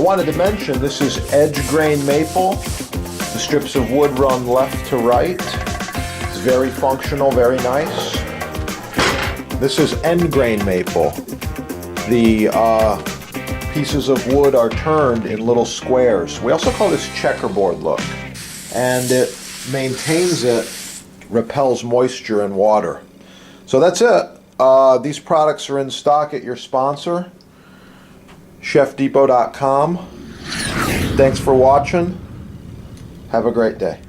wanted to mention, this is edge grain maple. The strips of wood run left to right. It's very functional, very nice. This is end grain maple. The pieces of wood are turned in little squares. We also call this checkerboard look. And it maintains it, repels moisture and water. So that's it. These products are in stock at your sponsor, chefdepot.com. Thanks for watching. Have a great day.